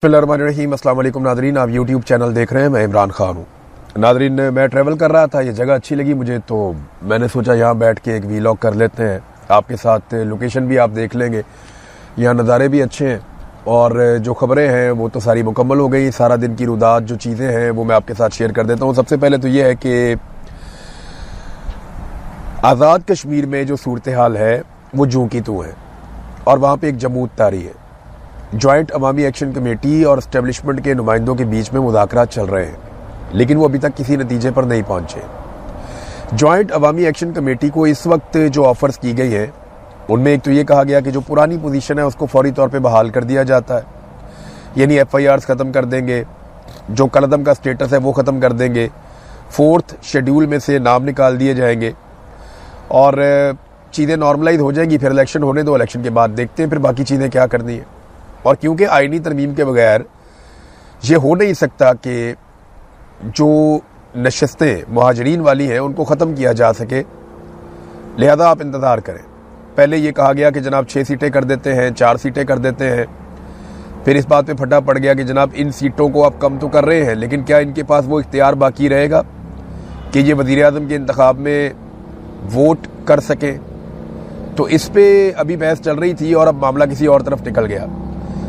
बिस्मिल्लाहिर्रहमानिर्रहीम। अस्सलाम वालेकुम नादरीन, आप यूट्यूब चैनल देख रहे हैं। मैं इमरान खान हूँ। नादरीन, मैं ट्रैवल कर रहा था, ये जगह अच्छी लगी मुझे, तो मैंने सोचा यहाँ बैठ के एक वीलॉग कर लेते हैं। आपके साथ लोकेशन भी आप देख लेंगे, यहाँ नज़ारे भी अच्छे हैं और जो ख़बरें हैं वो तो सारी मुकम्मल हो गई। सारा दिन की रुदात जो चीज़ें हैं वो मैं आपके साथ शेयर कर देता हूँ। सबसे पहले तो ये है कि आज़ाद कश्मीर में जो सूरत हाल है वो जूं की तू है और वहाँ पर एक जमूत तारी है। जॉइंट अवामी एक्शन कमेटी और एस्टेब्लिशमेंट के नुमाइंदों के बीच में मुज़ाकरात चल रहे हैं, लेकिन वो अभी तक किसी नतीजे पर नहीं पहुंचे। जॉइंट अवामी एक्शन कमेटी को इस वक्त जो ऑफर्स की गई हैं उनमें एक तो ये कहा गया कि जो पुरानी पोजीशन है उसको फौरी तौर पे बहाल कर दिया जाता है, यानी FIRs ख़त्म कर देंगे, जो कलअदम का स्टेटस है वो ख़त्म कर देंगे, 4th शेड्यूल में से नाम निकाल दिए जाएंगे और चीज़ें नॉर्मलाइज हो जाएंगी। फिर इलेक्शन होने दो, इलेक्शन के बाद देखते हैं फिर बाकी चीज़ें क्या करनी है। और क्योंकि आईनी तरमीम के बगैर ये हो नहीं सकता कि जो नशस्तें मुहाजिरीन वाली हैं उनको ख़त्म किया जा सके, लिहाजा आप इंतज़ार करें। पहले ये कहा गया कि जनाब 6 सीटें कर देते हैं, 4 सीटें कर देते हैं, फिर इस बात पे फटा पड़ गया कि जनाब इन सीटों को आप कम तो कर रहे हैं, लेकिन क्या इनके पास वो इख्तियार बाकी रहेगा कि ये वज़ीर आज़म के इंतखाब में वोट कर सकें। तो इस पर अभी बहस चल रही थी और अब मामला किसी और तरफ निकल गया,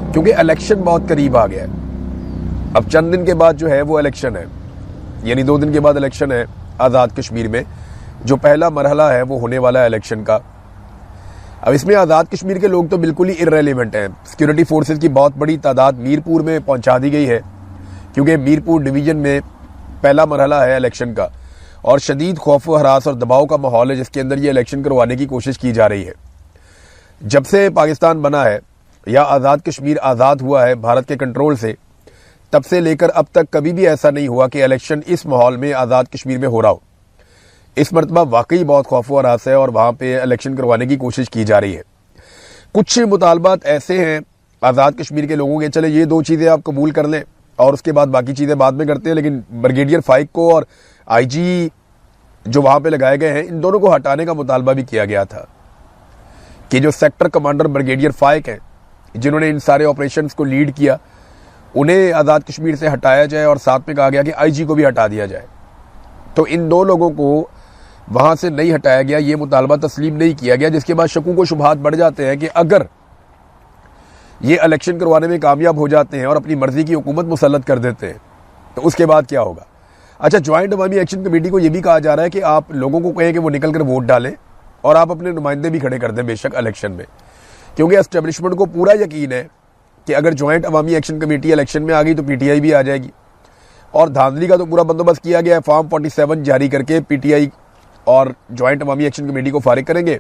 क्योंकि इलेक्शन बहुत करीब आ गया है। अब चंद दिन के बाद जो है वो इलेक्शन है, यानी 2 दिन के बाद इलेक्शन है आज़ाद कश्मीर में। जो पहला मरहला है वो होने वाला है इलेक्शन का। अब इसमें आज़ाद कश्मीर के लोग तो बिल्कुल ही इररेलेवेंट हैं। सिक्योरिटी फोर्सेस की बहुत बड़ी तादाद मीरपुर में पहुंचा दी गई है, क्योंकि मीरपुर डिवीज़न में पहला मरहला है इलेक्शन का और शदीद खौफ व हरास और दबाव का माहौल है, जिसके अंदर ये इलेक्शन करवाने की कोशिश की जा रही है। जब से पाकिस्तान बना है या आज़ाद कश्मीर आज़ाद हुआ है भारत के कंट्रोल से, तब से लेकर अब तक कभी भी ऐसा नहीं हुआ कि इलेक्शन इस माहौल में आज़ाद कश्मीर में हो रहा हो। इस मरतबा वाकई बहुत खौफ व हरास है और वहाँ पे इलेक्शन करवाने की कोशिश की जा रही है। कुछ मुतालबात ऐसे हैं आज़ाद कश्मीर के लोगों के, चले ये 2 चीज़ें आप कबूल कर लें और उसके बाद बाकी चीज़ें बाद में करते हैं, लेकिन ब्रिगेडियर फाइक को और IG जो वहाँ पर लगाए गए हैं, इन दोनों को हटाने का मुतालबा भी किया गया था कि जो सेक्टर कमांडर ब्रिगेडियर फाइक हैं, जिन्होंने इन सारे ऑपरेशंस को लीड किया, उन्हें आज़ाद कश्मीर से हटाया जाए और साथ में कहा गया कि IG को भी हटा दिया जाए। तो इन 2 लोगों को वहाँ से नहीं हटाया गया, ये मुतालबा तस्लीम नहीं किया गया, जिसके बाद शकूक व शुबहात बढ़ जाते हैं कि अगर ये इलेक्शन करवाने में कामयाब हो जाते हैं और अपनी मर्जी की हुकूमत मुसल्लत कर देते हैं तो उसके बाद क्या होगा। अच्छा, ज्वाइंट अवामी एक्शन कमेटी को यह भी कहा जा रहा है कि आप लोगों को कहें कि वो निकल कर वोट डालें और आप अपने नुमाइंदे भी खड़े कर दें बेशक इलेक्शन में, क्योंकि एस्टेब्लिशमेंट को पूरा यकीन है कि अगर ज्वाइंट अवामी एक्शन कमेटी इलेक्शन में आ गई तो PTI भी आ जाएगी। और धांधली का तो पूरा बंदोबस्त किया गया है, फॉर्म 47 जारी करके PTI और ज्वाइंट अवामी एक्शन कमेटी को फारिग करेंगे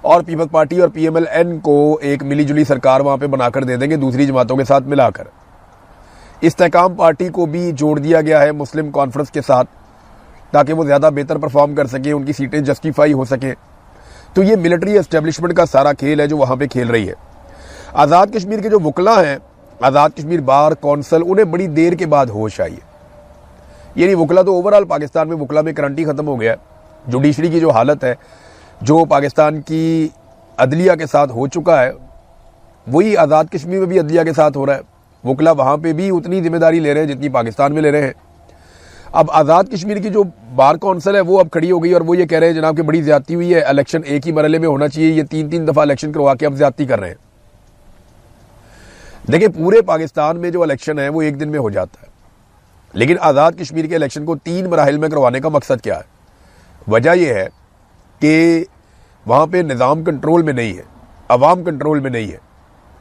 और पीपल्स पार्टी और PMLN को एक मिलीजुली सरकार वहाँ पे बनाकर दे देंगे दूसरी जमातों के साथ मिलाकर। इस्तेहकाम पार्टी को भी जोड़ दिया गया है मुस्लिम कॉन्फ्रेंस के साथ, ताकि वो ज़्यादा बेहतर परफॉर्म कर सकें, उनकी सीटें जस्टिफाई हो सकें। तो ये मिलिट्री एस्टेब्लिशमेंट का सारा खेल है जो वहाँ पे खेल रही है। आज़ाद कश्मीर के जो वकला हैं, आज़ाद कश्मीर बार कौंसल, उन्हें बड़ी देर के बाद होश आई है। यानी वकला तो ओवरऑल पाकिस्तान में वकला में करंट ही ख़त्म हो गया है। जुडिशरी की जो हालत है, जो पाकिस्तान की अदलिया के साथ हो चुका है, वही आज़ाद कश्मीर में भी अदलिया के साथ हो रहा है। वकला वहाँ पर भी उतनी जिम्मेदारी ले रहे हैं जितनी पाकिस्तान में ले रहे हैं। अब आज़ाद कश्मीर की जो बार कौंसिल है वो अब खड़ी हो गई और वो ये कह रहे हैं जनाब कि बड़ी ज्यादती हुई है, इलेक्शन एक ही मरहले में होना चाहिए, ये 3-3 दफा इलेक्शन करवा के अब ज्यादती कर रहे हैं। देखिए, पूरे पाकिस्तान में जो इलेक्शन है वो एक दिन में हो जाता है, लेकिन आज़ाद कश्मीर के इलेक्शन को 3 मराहिल में करवाने का मकसद क्या है? वजह यह है कि वहाँ पर निज़ाम कंट्रोल में नहीं है, अवाम कंट्रोल में नहीं है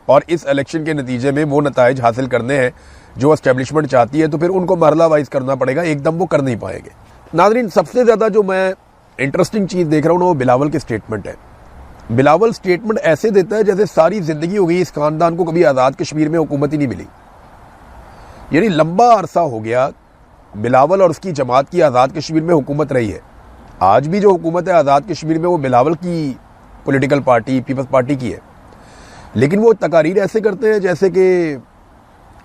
और इस इलेक्शन के नतीजे में वो नताइज हासिल करने हैं जो एस्टेब्लिशमेंट चाहती है, तो फिर उनको मरला वाइज करना पड़ेगा, एकदम वो कर नहीं पाएंगे। नाज़रीन, सबसे ज़्यादा जो मैं इंटरेस्टिंग चीज़ देख रहा हूँ ना वो बिलावल की स्टेटमेंट है। बिलावल स्टेटमेंट ऐसे देता है जैसे सारी ज़िंदगी हो गई इस खानदान को कभी आज़ाद कश्मीर में हुकूमत ही नहीं मिली। यानी लंबा अरसा हो गया बिलावल और उसकी जमात की आज़ाद कश्मीर में हुकूमत रही है। आज भी जो हुकूमत है आज़ाद कश्मीर में वो बिलावल की पोलिटिकल पार्टी, पीपल्स पार्टी की है, लेकिन वो तकारीर ऐसे करते हैं जैसे कि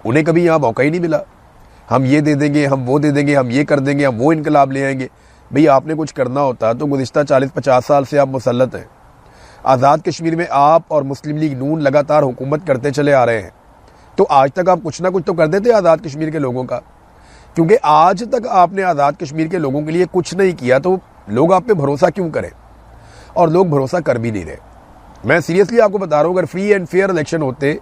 उन्हें कभी यहाँ मौका ही नहीं मिला। हम ये दे देंगे, हम वो दे देंगे, हम ये कर देंगे, हम वो इनकलाब ले आएंगे। भाई, आपने कुछ करना होता तो गुज़िश्ता 40-50 साल से आप मुसल्लत हैं। आज़ाद कश्मीर में आप और मुस्लिम लीग नून लगातार हुकूमत करते चले आ रहे हैं। तो आज तक आप कुछ ना कुछ तो कर देते आज़ाद कश्मीर के लोगों का, क्योंकि आज तक आपने आज़ाद कश्मीर के लोगों के लिए कुछ नहीं किया, तो लोग आप पे भरोसा क्यों करें? और लोग भरोसा कर भी नहीं रहे। मैं सीरियसली आपको बता रहा हूँ, अगर फ्री एंड फेयर इलेक्शन होते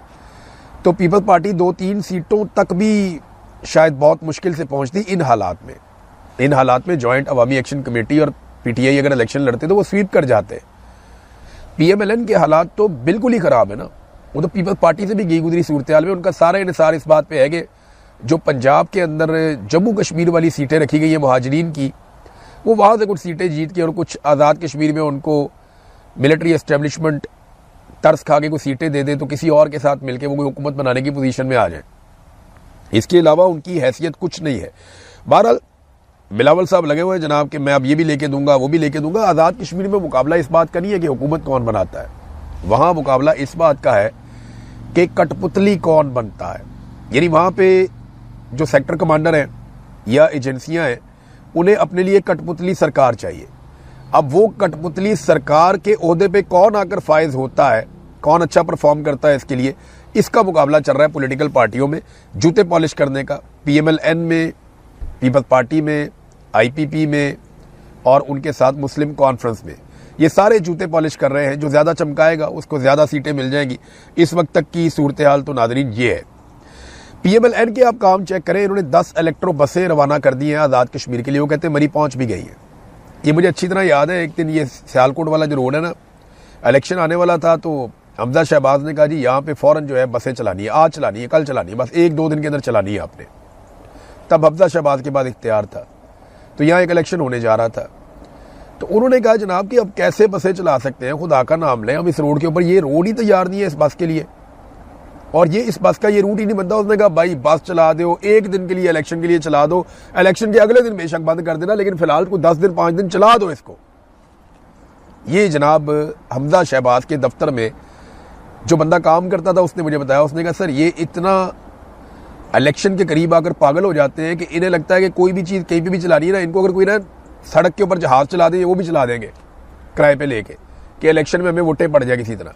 तो पीपल्स पार्टी 2-3 सीटों तक भी शायद बहुत मुश्किल से पहुंचती। इन हालात में जॉइंट अवामी एक्शन कमेटी और पीटीआई अगर इलेक्शन लड़ते तो वो स्वीप कर जाते। पीएमएलएन के हालात तो बिल्कुल ही खराब है ना, वो तो पीपल्स पार्टी से भी गई गुजरी सूरत हाल में। उनका सारा इन्हिसार इस बात पे है कि जो पंजाब के अंदर जम्मू कश्मीर वाली सीटें रखी गई है मुहाजिरीन की, वो वहाँ से कुछ सीटें जीत के और कुछ आज़ाद कश्मीर में उनको मिलिट्री एस्टेब्लिशमेंट तरस खा के कुछ सीटें दे दे तो किसी और के साथ मिलकर वो कोई हुकूमत बनाने की पोजीशन में आ जाए। इसके अलावा उनकी हैसियत कुछ नहीं है। बहरहाल बिलावल साहब लगे हुए हैं जनाब कि मैं अब ये भी लेके दूंगा वो भी लेके दूंगा। आज़ाद कश्मीर में मुकाबला इस बात का नहीं है कि हुकूमत कौन बनाता है, वहाँ मुकाबला इस बात का है कि कठपुतली कौन बनता है। यानी वहाँ पे जो सेक्टर कमांडर हैं या एजेंसियाँ हैं, उन्हें अपने लिए कठपुतली सरकार चाहिए। अब वो कठपुतली सरकार के ओहदे पे कौन आकर फायज होता है, कौन अच्छा परफॉर्म करता है, इसके लिए इसका मुकाबला चल रहा है पॉलिटिकल पार्टियों में जूते पॉलिश करने का। पीएमएलएन में, पीपल्स पार्टी में, आईपीपी में और उनके साथ मुस्लिम कॉन्फ्रेंस में, ये सारे जूते पॉलिश कर रहे हैं। जो ज़्यादा चमकाएगा उसको ज़्यादा सीटें मिल जाएंगी। इस वक्त तक की सूरत हाल तो नाज़रीन ये है। पीएमएलएन के आप काम चेक करें, इन्होंने 10 इलेक्ट्रो बसें रवाना कर दी हैं आज़ाद कश्मीर के लिए। वो कहते हैं मरी पहुंच भी गई है। ये मुझे अच्छी तरह याद है, एक दिन ये सियालकोट वाला जो रोड है ना, इलेक्शन आने वाला था तो हमजा शहबाज ने कहा जी यहाँ पे फ़ौरन जो है बसें चलानी है, आज चलानी है, कल चलानी है, बस 1-2 दिन के अंदर चलानी है आपने। तब हमजा शहबाज के बाद इख्तियार था, तो यहाँ एक इलेक्शन होने जा रहा था। तो उन्होंने कहा जनाब कि अब कैसे बसें चला सकते हैं, खुदा का नाम लें, अब इस रोड के ऊपर ये रोड ही तैयार नहीं है इस बस के लिए, और ये इस बस का ये रूट ही नहीं बनता। उसने कहा भाई बस चला दो, 1 दिन के लिए इलेक्शन के लिए चला दो, इलेक्शन के अगले दिन बेशक बंद कर देना, लेकिन फिलहाल को 10 दिन 5 दिन चला दो इसको। ये जनाब हमजा शहबाज के दफ्तर में जो बंदा काम करता था उसने मुझे बताया, उसने कहा सर ये इतना इलेक्शन के करीब आकर पागल हो जाते हैं कि इन्हें लगता है कि कोई भी चीज़ कहीं पे भी चलानी है ना, इनको अगर कोई ना सड़क के ऊपर जहाज चला दे वो भी चला देंगे किराए पे लेके कि इलेक्शन में हमें वोटें पड़ जाए किसी तरह।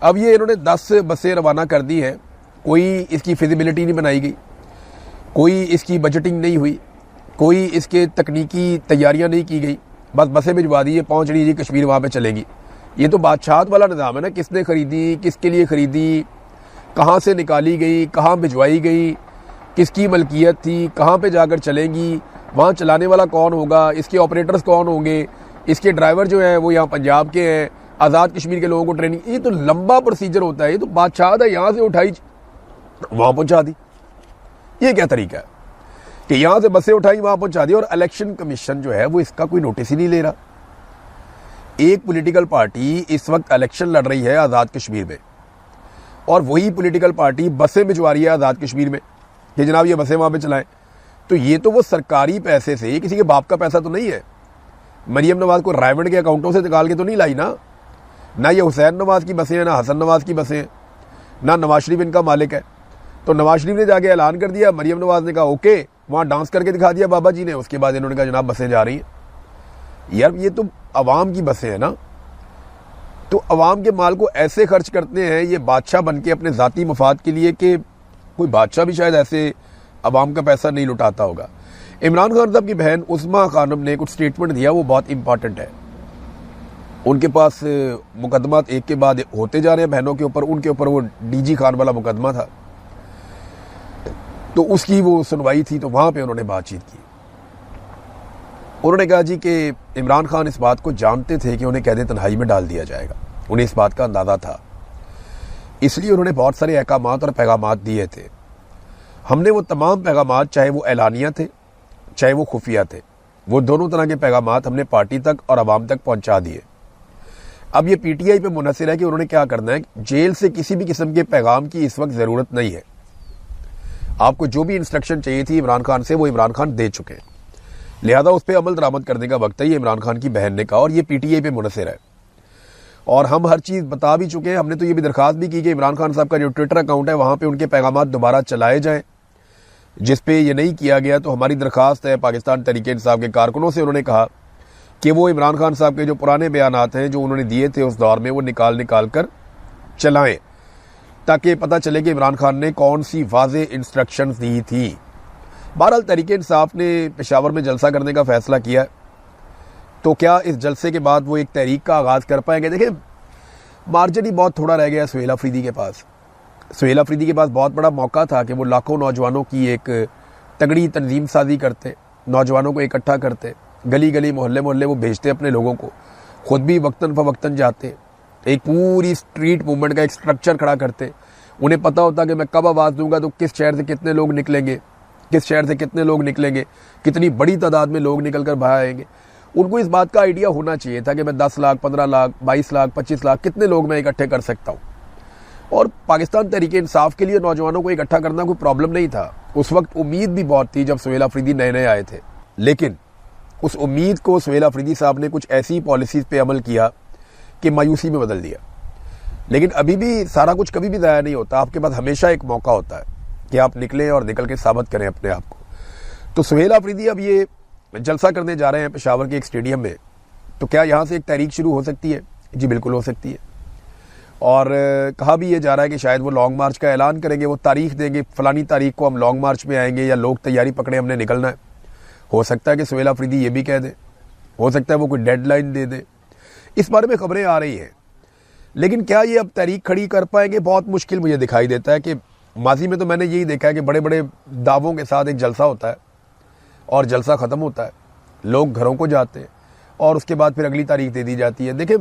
अब ये इन्होंने 10 बसें रवाना कर दी हैं, कोई इसकी फिजिबिलिटी नहीं बनाई गई, कोई इसकी बजटिंग नहीं हुई, कोई इसके तकनीकी तैयारियां नहीं की गई, बस बसें भिजवा दी, पहुँच रही जी कश्मीर, वहाँ पे चलेगी। ये तो बादशाहत वाला निज़ाम है ना, किसने खरीदी, किसके लिए खरीदी, कहाँ से निकाली गई, कहाँ भिजवाई गई, किसकी मलकियत थी, कहाँ पे जाकर चलेंगी, वहाँ चलाने वाला कौन होगा, इसके ऑपरेटर्स कौन होंगे, इसके ड्राइवर जो हैं वो यहाँ पंजाब के हैं, आज़ाद कश्मीर के लोगों को ट्रेनिंग। ये तो लंबा प्रोसीजर होता है। ये तो बादशाहत है, यहाँ से उठाई वहाँ पहुँचा दी। ये क्या तरीका है कि यहाँ से बसें उठाई वहाँ पहुँचा दी, और इलेक्शन कमीशन जो है वो इसका कोई नोटिस ही नहीं ले रहा। एक पॉलिटिकल पार्टी इस वक्त इलेक्शन लड़ रही है आज़ाद कश्मीर में, और वही पॉलिटिकल पार्टी बसें भिजवा रही है आज़ाद कश्मीर में कि जनाब ये बसें वहाँ पे चलाएं। तो ये तो वो सरकारी पैसे से, ये किसी के बाप का पैसा तो नहीं है। मरियम नवाज को रायवंड के अकाउंटों से निकाल के तो नहीं लाई ना ये हुसैन नवाज की बसें हैं, ना हसन नवाज की बसें हैं, ना नवाज शरीफ इनका मालिक है। तो नवाज शरीफ ने जाके ऐलान कर दिया, मरियम नवाज ने कहा ओके, वहाँ डांस करके दिखा दिया बाबा जी ने, उसके बाद इन्होंने कहा जनाब बसें जा रही हैं। यार ये तो अवाम की बसें हैं ना, तो अवाम के माल को ऐसे खर्च करते हैं ये बादशाह बन के अपने ज़ाती मफाद के लिए, कि कोई बादशाह भी शायद ऐसे अवाम का पैसा नहीं लुटाता होगा। इमरान खान साहब की बहन उस्मा खानम ने कुछ स्टेटमेंट दिया, वो बहुत इंपॉर्टेंट है। उनके पास मुकदमा एक के बाद होते जा रहे हैं बहनों के ऊपर। उनके ऊपर वो डीजी खान वाला मुकदमा था, तो उसकी वो सुनवाई थी, तो वहाँ पे उन्होंने बातचीत की। उन्होंने कहा जी कि इमरान खान इस बात को जानते थे कि उन्हें कैद तन्हाई में डाल दिया जाएगा, उन्हें इस बात का अंदाज़ा था, इसलिए उन्होंने बहुत सारे अहकामात और पैगामात दिए थे। हमने वो तमाम पैगामात, चाहे वो एलानिया थे चाहे वो खुफिया थे, वो दोनों तरह के पैगामात हमने पार्टी तक और आवाम तक पहुंचा दिए। अब ये पीटीआई पे मुनहसर है कि उन्होंने क्या करना है। जेल से किसी भी किस्म के पैगाम की इस वक्त ज़रूरत नहीं है। आपको जो भी इंस्ट्रक्शन चाहिए थी इमरान खान से, वो इमरान खान दे चुके हैं, लिहाजा उस पर अमल दरामद करने का वक्त है, ये इमरान खान की बहन ने कहा, और ये पीटीआई पे मुनहसर है। और हम हर चीज़ बता भी चुके हैं। हमने तो ये भी दरख्वास्त भी की कि इमरान खान साहब का जो ट्विटर अकाउंट है वहाँ पे उनके पैगामात दोबारा चलाए जाएं, जिस पे ये नहीं किया गया तो हमारी दरख्वास्त है पाकिस्तान तहरीक इंसाफ के कारकुनों से। उन्होंने कहा कि वो इमरान खान साहब के जो पुराने बयानात हैं जो उन्होंने दिए थे उस दौर में, वो निकाल कर चलाएं। ताकि पता चले कि इमरान खान ने कौन सी वाज़ेह इंस्ट्रक्शंस दी थी। बहरहाल तहरीक इंसाफ ने पेशावर में जलसा करने का फैसला किया, तो क्या इस जलसे के बाद वो एक तहरीक का आगाज़ कर पाएंगे? देखिए, मार्जिन ही बहुत थोड़ा रह गया सुहेल अफरीदी के पास। सुहेल अफरीदी के पास बहुत बड़ा मौका था कि वो लाखों नौजवानों की एक तगड़ी तंजीम साजी करते, नौजवानों को इकट्ठा करते, गली गली मोहल्ले मोहल्ले वो भेजते अपने लोगों को, खुद भी वक्तन फ़वक्तन जाते, एक पूरी स्ट्रीट मूवमेंट का एक स्ट्रक्चर खड़ा करते। उन्हें पता होता कि मैं कब आवाज़ दूंगा तो किस शहर से कितने लोग निकलेंगे, किस शहर से कितने लोग निकलेंगे, कितनी बड़ी तादाद में लोग निकल कर बाहर आएंगे। उनको इस बात का आइडिया होना चाहिए था कि मैं 10 लाख, 15 लाख, 22 लाख, 25 लाख कितने लोग मैं इकट्ठे कर सकता हूँ। और पाकिस्तान तहरीक इंसाफ के लिए नौजवानों को इकट्ठा करना कोई प्रॉब्लम नहीं था। उस वक्त उम्मीद भी बहुत थी जब सुहेल अफरीदी नए नए आए थे, लेकिन उस उम्मीद को सुहेल अफरीदी साहब ने कुछ ऐसी पॉलिसीज़ पे अमल किया कि मायूसी में बदल दिया। लेकिन अभी भी सारा कुछ कभी भी ज़ाया नहीं होता। आपके पास हमेशा एक मौका होता है कि आप निकलें और निकल के साबित करें अपने आप को। तो सुहेल अफरीदी अब ये जलसा करने जा रहे हैं पेशावर के एक स्टेडियम में, तो क्या यहाँ से एक तहरीक शुरू हो सकती है? जी बिल्कुल हो सकती है। और कहा भी ये जा रहा है कि शायद वो लॉन्ग मार्च का ऐलान करेंगे, वो तारीख देंगे, फलानी तारीख को हम लॉन्ग मार्च में आएंगे या लोग तैयारी पकड़े हमने निकलना है। हो सकता है कि सुहेल अफरीदी ये भी कह दे, हो सकता है वो कोई डेडलाइन दे दे। इस बारे में खबरें आ रही हैं, लेकिन क्या ये अब तहरीक खड़ी कर पाएंगे? बहुत मुश्किल मुझे दिखाई देता है। कि माजी में तो मैंने यही देखा है कि बड़े बड़े दावों के साथ एक जलसा होता है और जलसा ख़त्म होता है, लोग घरों को जाते हैं और उसके बाद फिर अगली तारीख दे दी जाती है। देखिए,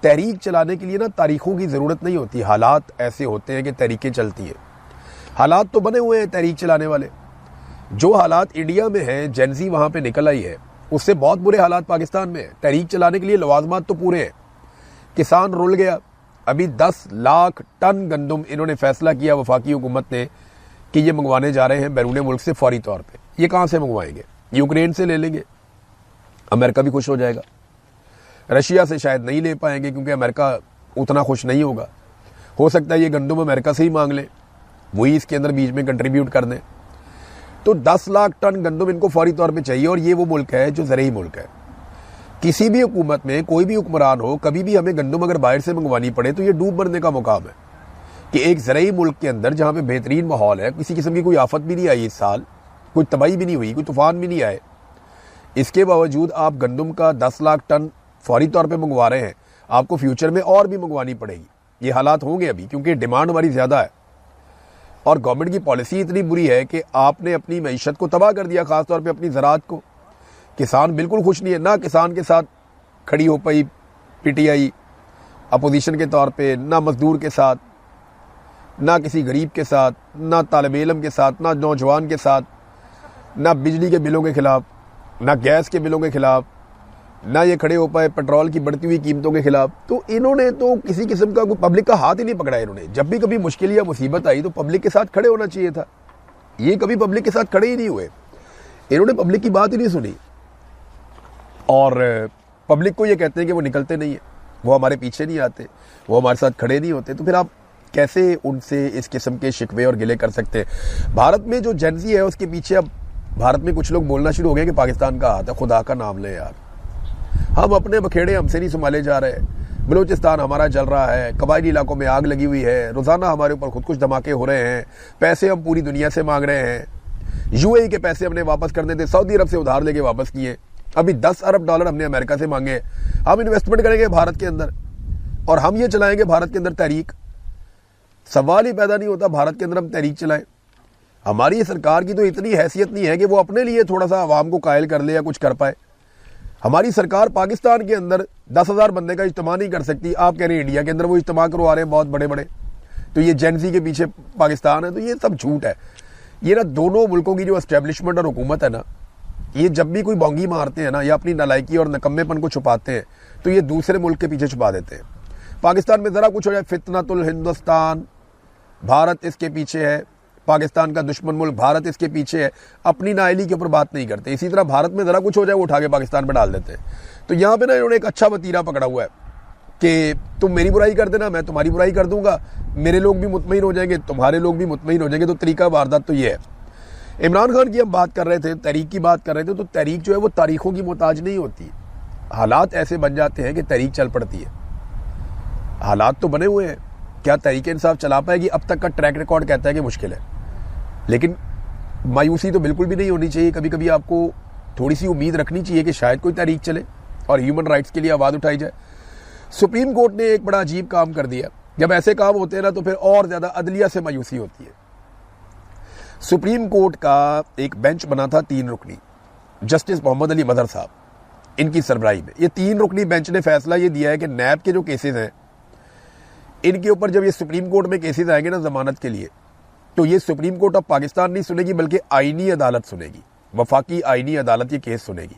तहरीक चलाने के लिए ना तारीखों की ज़रूरत नहीं होती, हालात ऐसे होते हैं कि तहरीकें चलती हैं। हालात तो बने हुए हैं तहरीक चलाने वाले। जो हालात इंडिया में हैं, जेनजी वहाँ पे निकल आई है, उससे बहुत बुरे हालात पाकिस्तान में है। तहरीक चलाने के लिए लवाजमात तो पूरे हैं। किसान रुल गया। अभी 10 लाख टन गंदम इन्होंने फैसला किया वफाकी हुकूमत ने कि ये मंगवाने जा रहे हैं बैरून मुल्क से फौरी तौर पे। ये कहाँ से मंगवाएंगे? यूक्रेन से ले लेंगे, अमेरिका भी खुश हो जाएगा। रशिया से शायद नहीं ले पाएंगे क्योंकि अमेरिका उतना खुश नहीं होगा। हो सकता है ये गंदम अमेरिका से ही मांग लें, वही इसके अंदर बीच में कंट्रीब्यूट कर दें। तो 10 लाख टन गंदम इनको फौरी तौर पे चाहिए, और ये वो मुल्क है जो ज़रई मुल्क है। किसी भी हुकूमत में कोई भी हुक्मरान हो, कभी भी हमें गंदम अगर बाहर से मंगवानी पड़े तो ये डूब मरने का मुकाम है। कि एक ज़रई मुल्क के अंदर जहाँ पे बेहतरीन माहौल है, किसी किस्म की कोई आफत भी नहीं आई इस साल, कोई तबाही भी नहीं हुई, कोई तूफान भी नहीं आए, इसके बावजूद आप गंदम का 10 लाख टन फौरी तौर पे मंगवा रहे हैं। आपको फ्यूचर में और भी मंगवानी पड़ेगी। ये हालात होंगे अभी, क्योंकि डिमांड हमारी ज़्यादा है और गवर्नमेंट की पॉलिसी इतनी बुरी है कि आपने अपनी मईशत को तबाह कर दिया, ख़ासतौर पे अपनी ज़राअत को। किसान बिल्कुल खुश नहीं है। ना किसान के साथ खड़ी हो पाई पीटीआई अपोजिशन के तौर पे, ना मजदूर के साथ, ना किसी गरीब के साथ, ना तालिब इल्म के साथ, ना नौजवान के साथ, ना बिजली के बिलों के खिलाफ, ना गैस के बिलों के खिलाफ, ना ये खड़े हो पाए पेट्रोल की बढ़ती हुई कीमतों के खिलाफ। तो इन्होंने तो किसी किस्म का कोई पब्लिक का हाथ ही नहीं पकड़ा। इन्होंने जब भी कभी मुश्किल या मुसीबत आई तो पब्लिक के साथ खड़े होना चाहिए था। ये कभी पब्लिक के साथ खड़े ही नहीं हुए। इन्होंने पब्लिक की बात ही नहीं सुनी और पब्लिक को ये कहते हैं कि वो निकलते नहीं है, वो हमारे पीछे नहीं आते, वो हमारे साथ खड़े नहीं होते। तो फिर आप कैसे उनसे इस किस्म के शिकवे और गिले कर सकते हैं? भारत में जो जेनजी है उसके पीछे अब भारत में कुछ लोग बोलना शुरू हो गए कि पाकिस्तान का हाथ है। खुदा का नाम ले यार, हम अपने बखेड़े हमसे नहीं संभाले जा रहे। बलूचिस्तान हमारा जल रहा है, कबायली इलाकों में आग लगी हुई है, रोज़ाना हमारे ऊपर खुद कुछ धमाके हो रहे हैं, पैसे हम पूरी दुनिया से मांग रहे हैं। यूएई के पैसे हमने वापस करने थे, सऊदी अरब से उधार लेके वापस किए। अभी 10 अरब डॉलर हमने अमेरिका से मांगे। हम इन्वेस्टमेंट करेंगे भारत के अंदर और हम ये चलाएंगे भारत के अंदर तहरीक। सवाल ही पैदा नहीं होता भारत के अंदर हम तहरीक चलाएं। हमारी सरकार की तो इतनी हैसियत नहीं है कि वो अपने लिए थोड़ा सा आवाम को कायल कर ले या कुछ कर पाए। हमारी सरकार पाकिस्तान के अंदर 10,000 बंदे का इज्तिमा नहीं कर सकती। आप कह रहे हैं इंडिया के अंदर वो इज्तिमा करवा रहे हैं बहुत बड़े बड़े, तो ये जेनजी के पीछे पाकिस्तान है। तो ये सब झूठ है। ये ना दोनों मुल्कों की जो एस्टेब्लिशमेंट और हुकूमत है ना, ये जब भी कोई बोंगी मारते हैं ना या अपनी नालायकी और नकम्मेपन को छुपाते हैं तो ये दूसरे मुल्क के पीछे छुपा देते हैं। पाकिस्तान में ज़रा कुछ हो जाए, फितनतुल हिंदुस्तान, भारत इसके पीछे है, पाकिस्तान का दुश्मन मुल्क भारत इसके पीछे है, अपनी नाअहली के ऊपर बात नहीं करते। इसी तरह भारत में ज़रा कुछ हो जाए वो उठा के पाकिस्तान पर डाल देते हैं। तो यहाँ पे ना इन्होंने एक अच्छा वतीरा पकड़ा हुआ है कि तुम मेरी बुराई कर देना, मैं तुम्हारी बुराई कर दूंगा, मेरे लोग भी मुतमईन हो जाएंगे, तुम्हारे लोग भी मुतमईन हो जाएंगे। तो तरीका वारदात तो ये है। इमरान खान की हम बात कर रहे थे, तहरीक की बात कर रहे थे, तो तहरीक जो है वो तारीखों की मोहताज नहीं होती। हालात ऐसे बन जाते हैं कि तहरीक चल पड़ती है। हालात तो बने हुए हैं। क्या तहरीक इंसाफ चला पाएगी? अब तक का ट्रैक रिकॉर्ड कहता है कि मुश्किल है, लेकिन मायूसी तो बिल्कुल भी नहीं होनी चाहिए। कभी कभी आपको थोड़ी सी उम्मीद रखनी चाहिए कि शायद कोई तहरीक चले और ह्यूमन राइट्स के लिए आवाज़ उठाई जाए। सुप्रीम कोर्ट ने एक बड़ा अजीब काम कर दिया। जब ऐसे काम होते हैं ना तो फिर और ज़्यादा अदलिया से मायूसी होती है। सुप्रीम कोर्ट का एक बेंच बना था 3 रुकनी, जस्टिस मोहम्मद अली मदर साहब, इनकी सरबराही में। ये 3 रुकनी बेंच ने फैसला ये दिया है कि नैब के जो केसेस हैं इनके ऊपर जब ये सुप्रीम कोर्ट में केसेस आएंगे ना जमानत के लिए, तो ये सुप्रीम कोर्ट ऑफ पाकिस्तान नहीं सुनेगी बल्कि आईनी अदालत सुनेगी, वफाकी आईनी अदालत ये केस सुनेगी।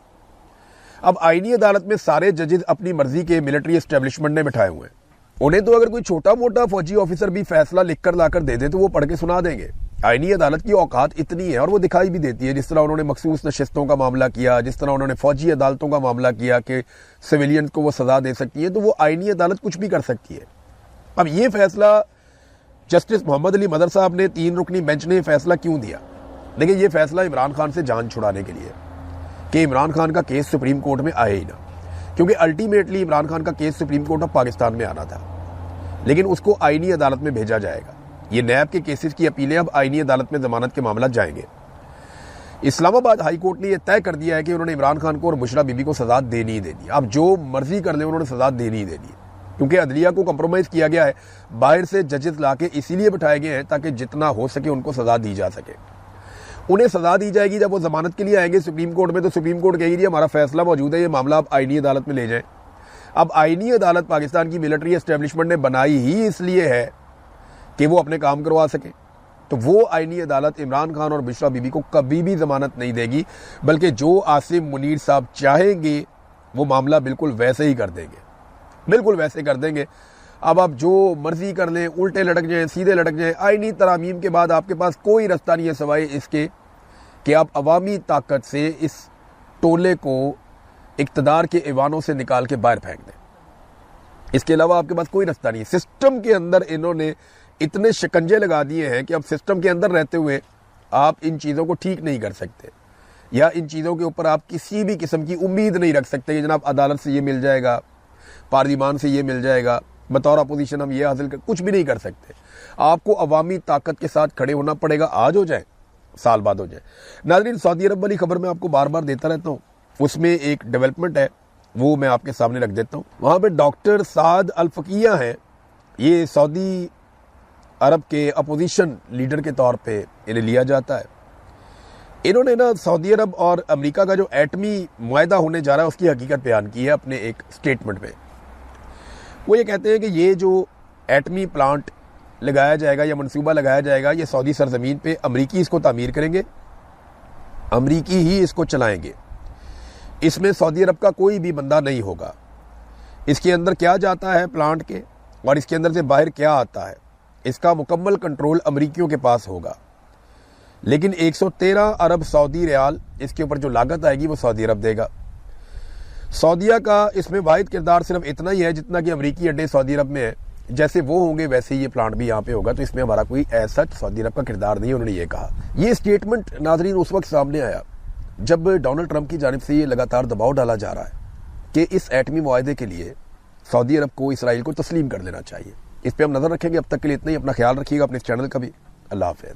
अब आईनी अदालत में सारे जजेस अपनी मर्जी के मिलिट्री एस्टेब्लिशमेंट ने बिठाए हुए हैं। उन्हें तो अगर कोई छोटा मोटा फौजी ऑफिसर भी फैसला लिखकर लाकर दे दे तो वो पढ़ के सुना देंगे। आईनी अदालत की औकात इतनी है और वो दिखाई भी देती है। जिस तरह उन्होंने मखसूस नशिस्तों का मामला किया, जिस तरह उन्होंने फौजी अदालतों का मामला किया कि सिविलियन को वो सजा दे सकती है, तो वो आईनी अदालत कुछ भी कर सकती है। अब ये फैसला जस्टिस मोहम्मद अली मदर साहब ने 3 रुकनी बेंच ने फैसला क्यों दिया? देखिए, ये फैसला इमरान खान से जान छुड़ाने के लिए कि इमरान खान का केस सुप्रीम कोर्ट में आए ही ना, क्योंकि अल्टीमेटली इमरान खान का case supreme court of Pakistan में आना था, लेकिन उसको आईनी अदालत में भेजा जाएगा। ये नैब के केसेस की अपीलें अब आईनी अदालत में जमानत के मामला जाएंगे। इस्लामाबाद हाई कोर्ट ने यह तय कर दिया है कि उन्होंने इमरान खान को और बुशरा बीबी को सजा देनी ही देनी। अब जो मर्जी कर ले, उन्होंने सजा देनी ही देनी है, क्योंकि अदलिया को कंप्रोमाइज किया गया है। बाहर से जजेस लाके इसीलिए बिठाए गए हैं ताकि जितना हो सके उनको सजा दी जा सके। उन्हें सजा दी जाएगी जब वो जमानत के लिए आएंगे सुप्रीम कोर्ट में, तो सुप्रीम कोर्ट कहेगी हमारा फैसला मौजूद है, ये मामला आप आईनी अदालत में ले जाएं। अब आईनी अदालत पाकिस्तान की मिलिट्री एस्टेब्लिशमेंट ने बनाई ही इसलिए है कि वो अपने काम करवा सके, तो वो आईनी अदालत इमरान खान और बुशरा बीबी को कभी भी जमानत नहीं देगी, बल्कि जो आसिम मुनीर साहब चाहेंगे वो मामला बिल्कुल वैसे ही कर देंगे, बिल्कुल वैसे कर देंगे। अब आप जो मर्जी कर लें, उल्टे लटक जाएं, सीधे लटक जाएं, आईनी तरामीम के बाद आपके पास कोई रास्ता नहीं है सिवाय इसके कि आप अवामी ताकत से इस टोले को इक्तदार के ऐवानों से निकाल के बाहर फेंक दें। इसके अलावा आपके पास कोई रास्ता नहीं है। सिस्टम के अंदर इन्होंने इतने शिकंजे लगा दिए हैं कि अब सिस्टम के अंदर रहते हुए आप इन चीज़ों को ठीक नहीं कर सकते, या इन चीज़ों के ऊपर आप किसी भी किस्म की उम्मीद नहीं रख सकते कि जनाब अदालत से ये मिल जाएगा, पार्लिमान से ये मिल जाएगा, बतौर अपोजिशन हम ये हासिल कर, कुछ भी नहीं कर सकते। आपको अवामी ताकत के साथ खड़े होना पड़ेगा, आज हो जाए साल बाद हो जाए। नाज़रीन, सऊदी अरब वाली खबर मैं आपको बार बार देता रहता हूँ, उसमें एक डेवलपमेंट है वो मैं आपके सामने रख देता हूँ। वहाँ पे डॉक्टर साद अल फकीया हैं, ये सऊदी अरब के अपोजिशन लीडर के तौर पे इन्हें लिया जाता है। इन्होंने ना सऊदी अरब और अमेरिका का जो एटमी मुआहदा होने जा रहा है उसकी हकीकत बयान की है अपने एक स्टेटमेंट में। वो ये कहते हैं कि ये जो एटमी प्लांट लगाया जाएगा या मंसूबा लगाया जाएगा, ये सऊदी सरजमीन पे अमरीकी इसको तामीर करेंगे, अमरीकी ही इसको चलाएंगे, इसमें सऊदी अरब का कोई भी बंदा नहीं होगा। इसके अंदर क्या जाता है प्लांट के और इसके अंदर से बाहर क्या आता है, इसका मुकम्मल कंट्रोल अमरीकियों के पास होगा। लेकिन 113 अरब सऊदी रियाल इसके ऊपर जो लागत आएगी वो सऊदी अरब देगा। सऊदिया का इसमें वाहिद किरदार सिर्फ इतना ही है जितना कि अमरीकी अड्डे सऊदी अरब में है, जैसे वो होंगे वैसे ही ये प्लांट भी यहाँ पे होगा, तो इसमें हमारा कोई ऐसा सऊदी अरब का किरदार नहीं है, उन्होंने ये कहा। ये स्टेटमेंट नाजरीन उस वक्त सामने आया जब डोनाल्ड ट्रंप की जानिब से ये लगातार दबाव डाला जा रहा है कि इस एटमी मुआहदे के लिए सऊदी अरब को इसराइल को तस्लीम कर लेना चाहिए। इस पर हम नजर रखेंगे। अब तक के लिए इतना ही। अपना ख्याल रखिएगा, अपने इस चैनल का भी। अल्लाह हाफ़िज़।